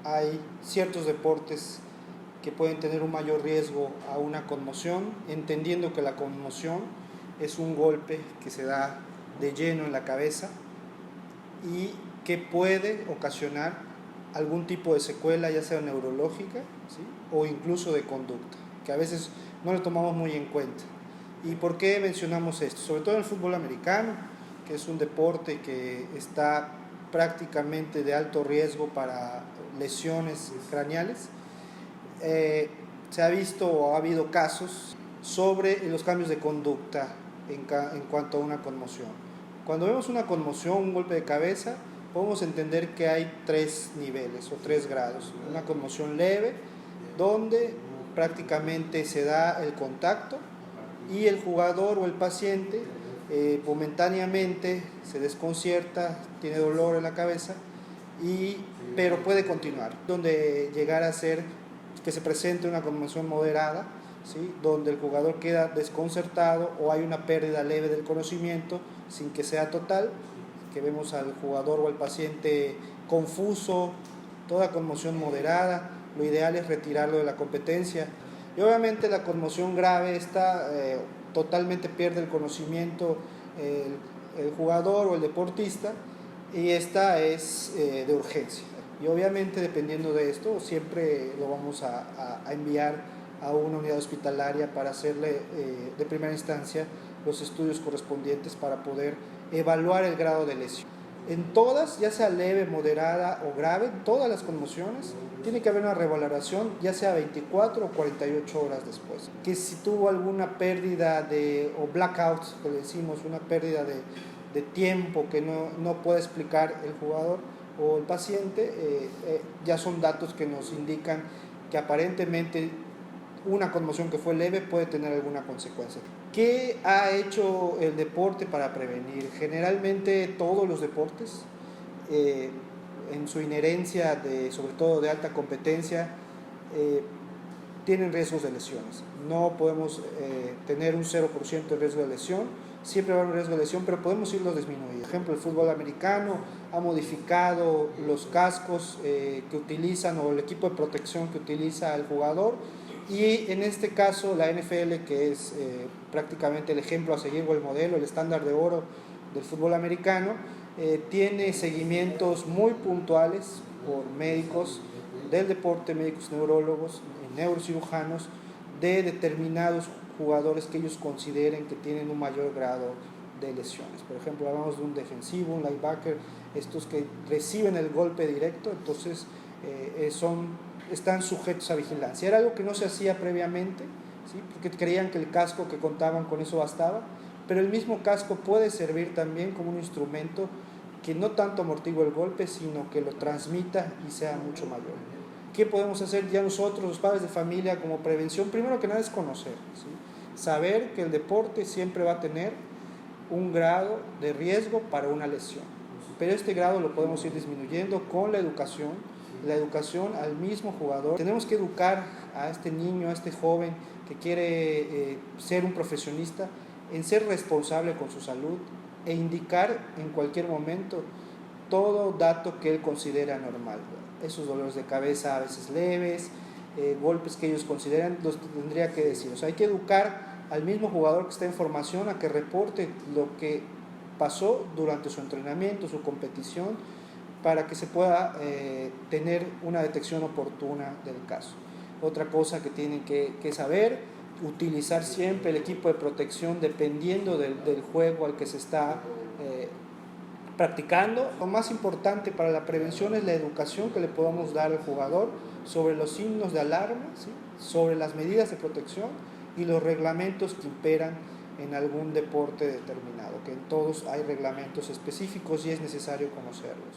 hay ciertos deportes que pueden tener un mayor riesgo a una conmoción, entendiendo que la conmoción es un golpe que se da de lleno en la cabeza y que puede ocasionar algún tipo de secuela, ya sea neurológica, ¿sí?, o incluso de conducta, que a veces no lo tomamos muy en cuenta. ¿Y por qué mencionamos esto? Sobre todo en el fútbol americano, que es un deporte que está prácticamente de alto riesgo para lesiones craneales. Se ha visto o ha habido casos sobre los cambios de conducta en cuanto a una conmoción. Cuando vemos una conmoción, un golpe de cabeza, podemos entender que hay 3 niveles o 3 grados. Una conmoción leve, donde prácticamente se da el contacto y el jugador o el paciente momentáneamente se desconcierta, tiene dolor en la cabeza, pero puede continuar. Donde llegar a ser que se presente una conmoción moderada, ¿sí?, donde el jugador queda desconcertado o hay una pérdida leve del conocimiento sin que sea total, que vemos al jugador o al paciente confuso, toda conmoción moderada. Lo ideal es retirarlo de la competencia. Y obviamente la conmoción grave está totalmente pierde el conocimiento el jugador o el deportista, y esta es de urgencia. Y obviamente, dependiendo de esto, siempre lo vamos a enviar a una unidad hospitalaria para hacerle de primera instancia los estudios correspondientes para poder evaluar el grado de lesión. En todas, ya sea leve, moderada o grave, todas las conmociones, tiene que haber una revaloración, ya sea 24 o 48 horas después. Que si tuvo alguna pérdida o blackout, que le decimos, una pérdida de tiempo que no puede explicar el jugador o el paciente, ya son datos que nos indican que aparentemente una conmoción que fue leve puede tener alguna consecuencia. ¿Qué ha hecho el deporte para prevenir? Generalmente todos los deportes, en su inherencia, sobre todo de alta competencia, tienen riesgos de lesiones. No podemos tener un 0% de riesgo de lesión, siempre va a haber un riesgo de lesión, pero podemos irlo disminuyendo. Por ejemplo, el fútbol americano ha modificado los cascos que utilizan o el equipo de protección que utiliza el jugador, y en este caso la NFL, que es prácticamente el ejemplo a seguir o el modelo, el estándar de oro del fútbol americano, tiene seguimientos muy puntuales por médicos del deporte, médicos neurólogos, neurocirujanos, de determinados jugadores que ellos consideren que tienen un mayor grado de lesiones. Por ejemplo, hablamos de un defensivo, un linebacker, estos que reciben el golpe directo, entonces están sujetos a vigilancia. Era algo que no se hacía previamente, ¿sí?, porque creían que el casco que contaban con eso bastaba, pero el mismo casco puede servir también como un instrumento que no tanto amortigua el golpe, sino que lo transmita y sea mucho mayor. ¿Qué podemos hacer ya nosotros, los padres de familia, como prevención? Primero que nada es conocer, ¿sí?, saber que el deporte siempre va a tener un grado de riesgo para una lesión, pero este grado lo podemos ir disminuyendo con la educación al mismo jugador. Tenemos que educar a este niño, a este joven que quiere ser un profesionista, en ser responsable con su salud e indicar en cualquier momento todo dato que él considera normal. Esos dolores de cabeza a veces leves, golpes que ellos consideran, los tendría que decir. O sea, hay que educar al mismo jugador que está en formación a que reporte lo que pasó durante su entrenamiento, su competición, para que se pueda tener una detección oportuna del caso. Otra cosa que tienen que saber, utilizar siempre el equipo de protección dependiendo del juego al que se está practicando. Lo más importante para la prevención es la educación que le podamos dar al jugador sobre los signos de alarma, ¿sí?, sobre las medidas de protección y los reglamentos que imperan en algún deporte determinado, que en todos hay reglamentos específicos y es necesario conocerlos.